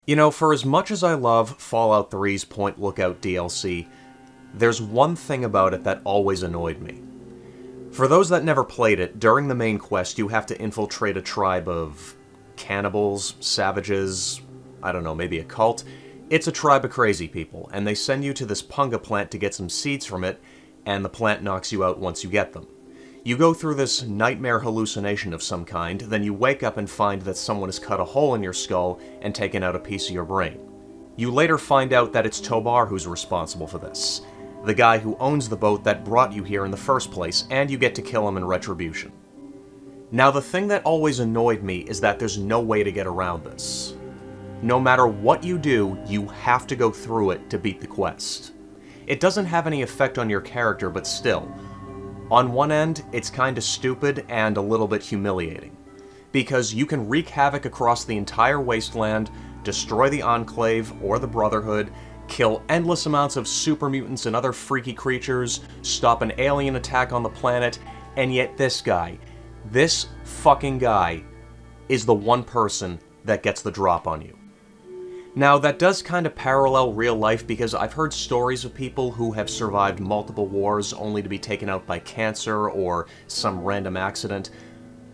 You know, for as much as I love Fallout 3's Point Lookout DLC, there's one thing about it that always annoyed me. For those that never played it, during the main quest you have to infiltrate a tribe of cannibals, savages, I don't know, maybe a cult. It's a tribe of crazy people, and they send you to this punga plant to get some seeds from it, and the plant knocks you out once you get them. You go through this nightmare hallucination of some kind, then you wake up and find that someone has cut a hole in your skull and taken out a piece of your brain. You later find out that it's Tobar who's responsible for this, the guy who owns the boat that brought you here in the first place, and you get to kill him in retribution. Now, the thing that always annoyed me is that there's no way to get around this. No matter what you do, you have to go through it to beat the quest. It doesn't have any effect on your character, but still. On one end, it's kinda stupid and a little bit humiliating, because you can wreak havoc across the entire wasteland, destroy the Enclave or the Brotherhood, kill endless amounts of super mutants and other freaky creatures, stop an alien attack on the planet, and yet this fucking guy, is the one person that gets the drop on you. Now, that does kind of parallel real life, because I've heard stories of people who have survived multiple wars only to be taken out by cancer or some random accident.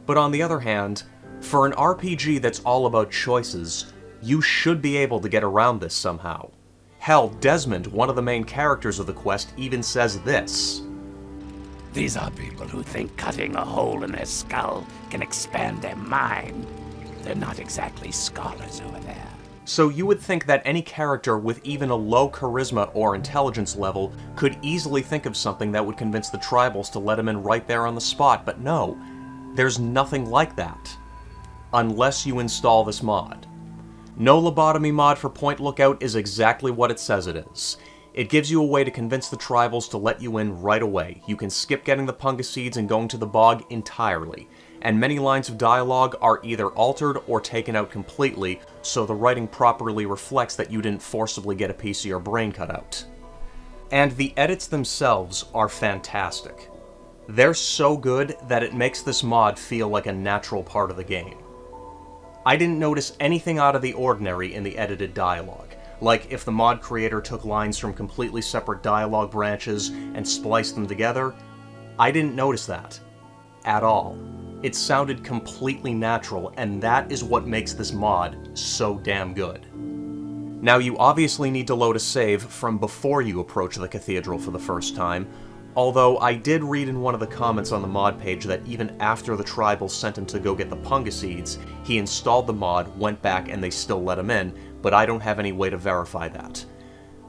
But on the other hand, for an RPG that's all about choices, you should be able to get around this somehow. Hell, Desmond, one of the main characters of the quest, even says this. These are people who think cutting a hole in their skull can expand their mind. They're not exactly scholars over there. So you would think that any character with even a low charisma or intelligence level could easily think of something that would convince the tribals to let him in right there on the spot, but no, there's nothing like that. Unless you install this mod. No lobotomy mod for Point Lookout is exactly what it says it is. It gives you a way to convince the tribals to let you in right away. You can skip getting the punga seeds and going to the bog entirely. And many lines of dialogue are either altered or taken out completely, so the writing properly reflects that you didn't forcibly get a piece of your brain cut out. And the edits themselves are fantastic. They're so good that it makes this mod feel like a natural part of the game. I didn't notice anything out of the ordinary in the edited dialogue. Like if the mod creator took lines from completely separate dialogue branches and spliced them together, I didn't notice that. At all. It sounded completely natural, and that is what makes this mod so damn good. Now, you obviously need to load a save from before you approach the cathedral for the first time, although I did read in one of the comments on the mod page that even after the tribals sent him to go get the punga seeds, he installed the mod, went back, and they still let him in, but I don't have any way to verify that.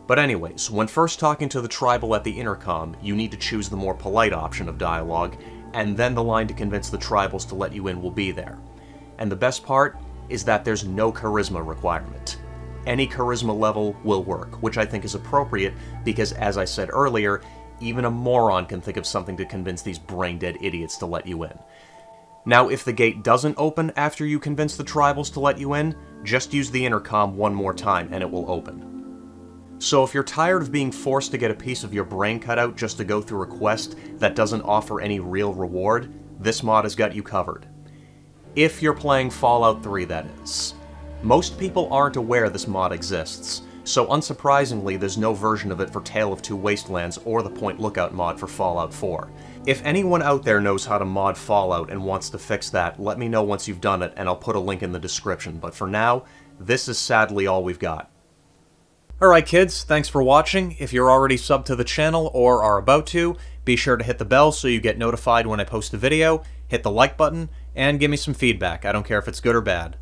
But anyways, when first talking to the tribal at the intercom, you need to choose the more polite option of dialogue, and then the line to convince the tribals to let you in will be there. And the best part is that there's no charisma requirement. Any charisma level will work, which I think is appropriate because, as I said earlier, even a moron can think of something to convince these brain-dead idiots to let you in. Now, if the gate doesn't open after you convince the tribals to let you in, just use the intercom one more time and it will open. So if you're tired of being forced to get a piece of your brain cut out just to go through a quest that doesn't offer any real reward, this mod has got you covered. If you're playing Fallout 3, that is. Most people aren't aware this mod exists, so unsurprisingly there's no version of it for Tale of Two Wastelands or the Point Lookout mod for Fallout 4. If anyone out there knows how to mod Fallout and wants to fix that, let me know once you've done it and I'll put a link in the description, but for now, this is sadly all we've got. Alright kids, thanks for watching. If you're already subbed to the channel or are about to, be sure to hit the bell so you get notified when I post a video, hit the like button, and give me some feedback. I don't care if it's good or bad.